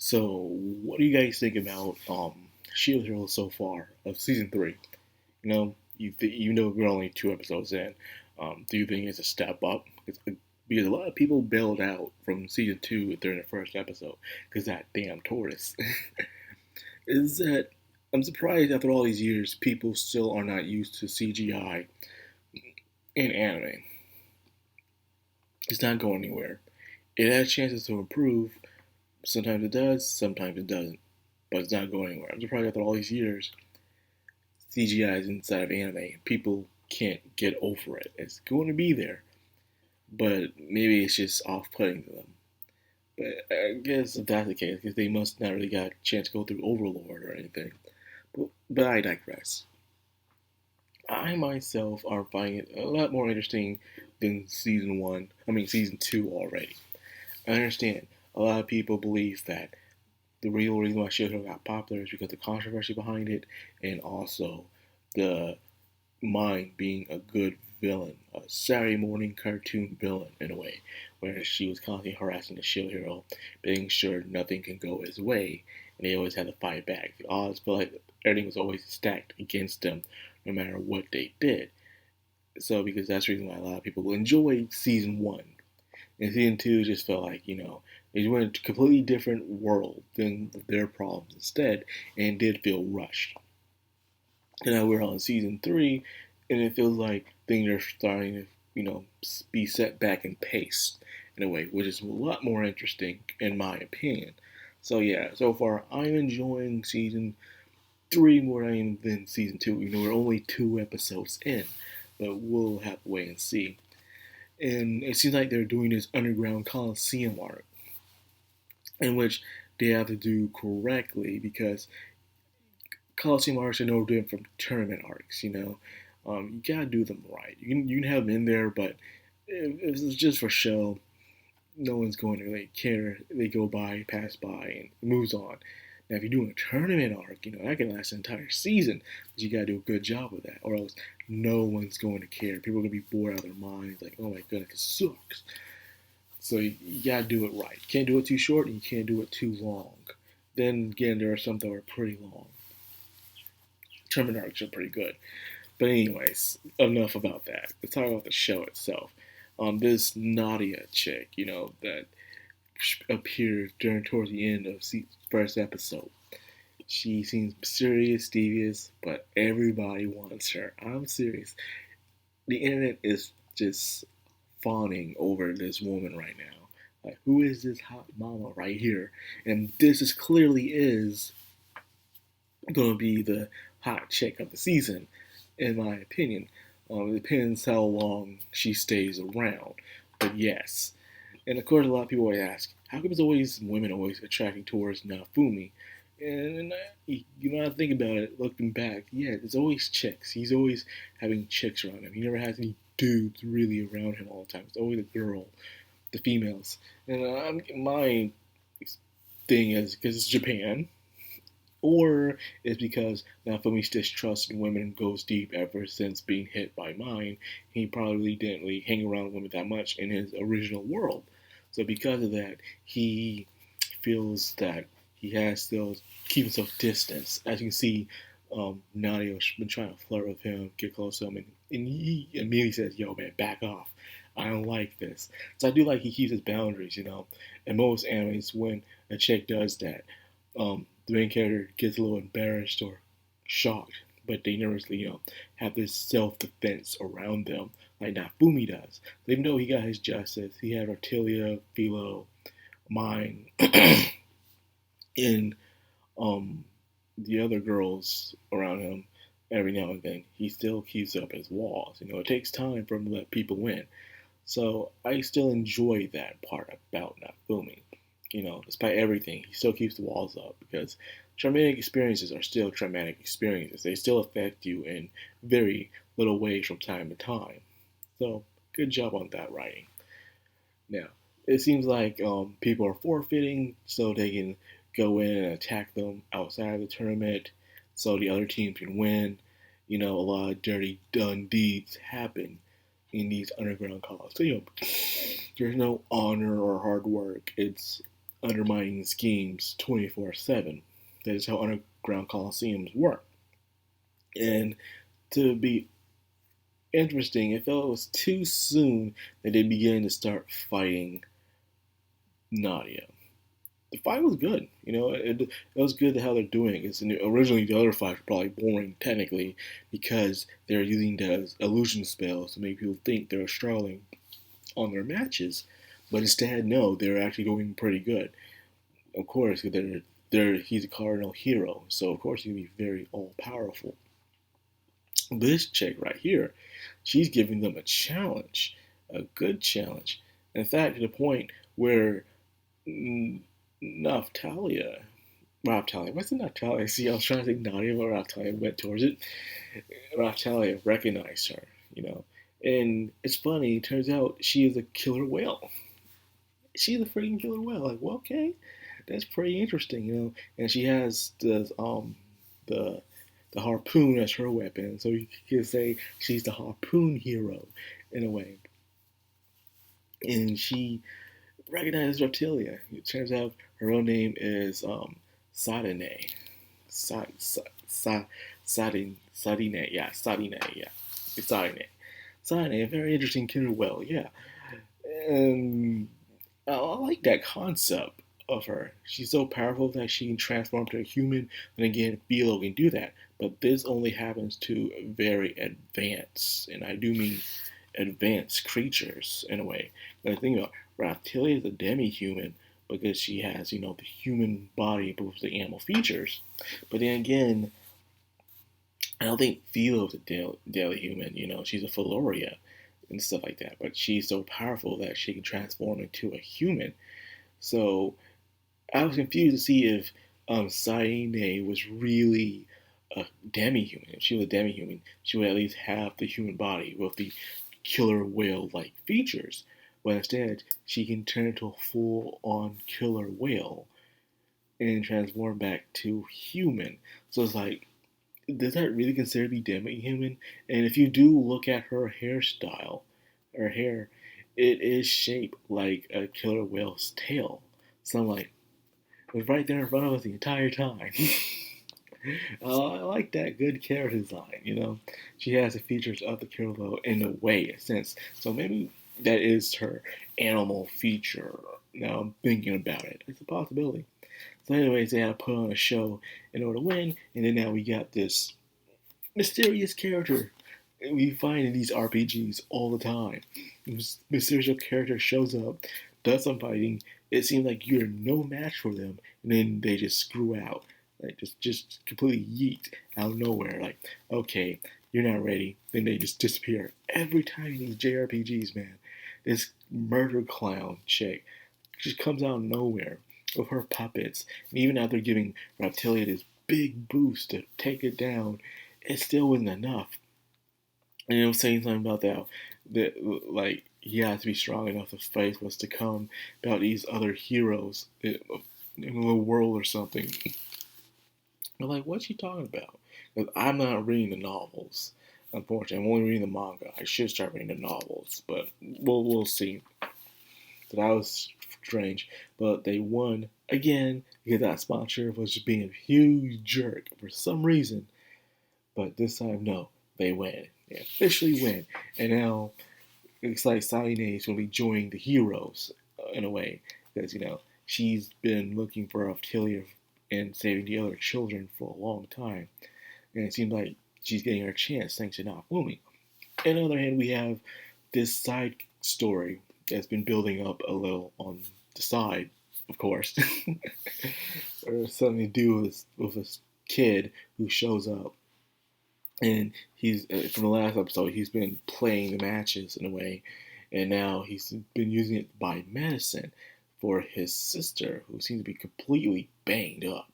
So, what do you guys think about Shield Hero so far of season three? You know we're only 2 episodes in. Do you think it's a step up? Because a lot of people bailed out from season two during the first episode because that damn tortoise. Is that I'm surprised after all these years people still are not used to CGI in anime. It's not going anywhere. It has chances to improve. Sometimes it does, sometimes it doesn't. But it's not going anywhere. I'm surprised after all these years CGI is inside of anime. People can't get over it. It's going to be there, but maybe it's just off-putting to them. But I guess if that's the case, because they must not really got a chance to go through Overlord or anything. But I digress. I myself are finding it a lot more interesting than season one. I mean season two already. I understand a lot of people believe that the real reason why Shield got popular is because of the controversy behind it, and also the mind being a good villain, a Saturday morning cartoon villain in a way, where she was constantly harassing the Shield Hero, making sure nothing can go his way, and they always had to fight back. The odds felt like everything was always stacked against them, no matter what they did. So, because that's the reason why a lot of people enjoyed season one, and season two just felt like they went a completely different world than their problems instead, and did feel rushed. And now we're on season three, and it feels like things are starting to, be set back in pace in a way, which is a lot more interesting in my opinion. So yeah, so far I'm enjoying season three more than season two. We're only 2 episodes in, but we'll have to wait and see. And it seems like they're doing this underground coliseum arc, in which they have to do correctly because Coliseum arcs are no different from tournament arcs. You gotta do them right. You can have them in there, but if it's just for show, no one's going to really care. They go by, pass by, and it moves on. Now, if you're doing a tournament arc, that can last an entire season, but you gotta do a good job with that, or else no one's going to care. People are gonna be bored out of their minds, like, oh my goodness, it sucks. So you gotta do it right. You can't do it too short, and you can't do it too long. Then again, there are some that are pretty long. Tournament arcs are pretty good. But anyways, enough about that. Let's talk about the show itself. This Nadia chick, that appeared towards the end of the first episode. She seems mysterious, devious, but everybody wants her. I'm serious. The internet is just fawning over this woman right now. Like, who is this hot mama right here? And this is clearly is going to be the hot chick of the season, in my opinion. It depends how long she stays around, but yes. And of course, a lot of people always ask, how come it's always women always attracting towards Nafumi? And I think about it, looking back, yeah, it's always chicks. He's always having chicks around him. He never has any dudes really around him all the time. It's always a girl, the females. And my thing is, because it's Japan, or it's because Nafumi's distrust in women goes deep ever since being hit by mine. He probably didn't really hang around women that much in his original world. So because of that, he feels that he has to keep himself distance. As you can see, Nadia's been trying to flirt with him, get close to him, and he immediately says, yo man, back off. I don't like this. So I do like he keeps his boundaries. In most animes, when a chick does that, the main character gets a little embarrassed or shocked, but they never, have this self-defense around them like Nafumi does. So even though he got his justice, he had Artilia, Philo, Mine, and the other girls around him. Every now and then, he still keeps up his walls. It takes time for him to let people in. So I still enjoy that part about Nafumi. Despite everything, he still keeps the walls up because traumatic experiences are still traumatic experiences. They still affect you in very little ways from time to time. So, good job on that writing. Now, it seems like people are forfeiting so they can go in and attack them outside of the tournament so the other team can win. A lot of dirty, done deeds happen in these underground calls. So, there's no honor or hard work. It's undermining schemes 24/7. That is how underground coliseums work. And to be interesting, it felt it was too soon that they began to start fighting Nadia. The fight was good. It was good how they're doing it. Originally, the other fights were probably boring technically because they're using the illusion spells to make people think they're struggling on their matches, but instead, no, they're actually doing pretty good. Of course, he's a cardinal hero, so of course he'll be very all powerful. This chick right here, she's giving them a challenge, a good challenge. In fact, to the point where Naftalia, what's it Naftalia? See, I was trying to say Nadia, but Naftalia went towards it. Naftalia recognized her. And it's funny, it turns out she is a killer whale. She's a freaking killer whale. Like, well, okay, that's pretty interesting. And she has the harpoon as her weapon, so you could say she's the harpoon hero in a way. And she recognizes Reptilia. It turns out her real name is Sadine. Sadine, yeah, Sadine, yeah. It's Sadine. Sadine, a very interesting killer whale, yeah. And I like that concept of her. She's so powerful that she can transform to a human, and again, Philo can do that. But this only happens to very advanced, and I do mean advanced creatures in a way. But the thing about Reptilia is a demi-human because she has, the human body with the animal features. But then again, I don't think Philo's a daily human. She's a Philoria and stuff like that. But she's so powerful that she can transform into a human. So I was confused to see if Saine was really a demi-human. If she was a demi-human, she would at least have the human body with the killer whale-like features. But instead, she can turn into a full-on killer whale and transform back to human. So it's like, does that really consider to be demi-human? And if you do look at her hairstyle, her hair, it is shaped like a killer whale's tail. So I'm like, it was right there in front of us the entire time. I like that good character design. She has the features of the killer whale in a way, a sense. So maybe that is her animal feature. Now I'm thinking about it. It's a possibility. So anyways, they had to put on a show in order to win, and then now we got this mysterious character we find in these RPGs all the time. This mysterious character shows up, does some fighting. It seems like you're no match for them, and then they just screw out. Like just completely yeet out of nowhere. Like, okay, you're not ready. Then they just disappear. Every time in these JRPGs, man, this murder clown chick just comes out of nowhere with her puppets. And even after giving Reptilia this big boost to take it down, it still wasn't enough. And it was saying something about that like he has to be strong enough to fight what's to come about these other heroes in the world or something. I'm like, what's she talking about? Because I'm not reading the novels. Unfortunately, I'm only reading the manga. I should start reading the novels, but we'll see. So that was strange. But they won again because that sponsor was just being a huge jerk for some reason. But this time, no, they win. They officially win. And now it's like Saline is going to be joining the heroes in a way. Because, she's been looking for Optilia and saving the other children for a long time. And it seems like she's getting her chance thanks to Nafumi. On the other hand, we have this side story that's been building up a little on the side, of course. Or something to do with a kid who shows up. And he's, from the last episode, he's been playing the matches in a way. And now he's been using it by medicine for his sister, who seems to be completely banged up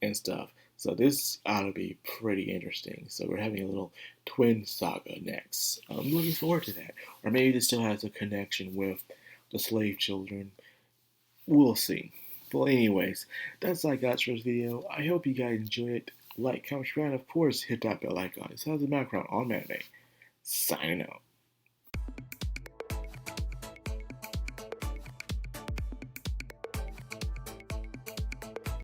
and stuff. So this ought to be pretty interesting. So we're having a little twin saga next. I'm looking forward to that. Or maybe this still has a connection with the slave children. We'll see. Well, anyways, that's all I got for this video. I hope you guys enjoy it. Like, comment, subscribe, and of course, hit that bell icon. It sounds the background on Madcrownxox. Signing out.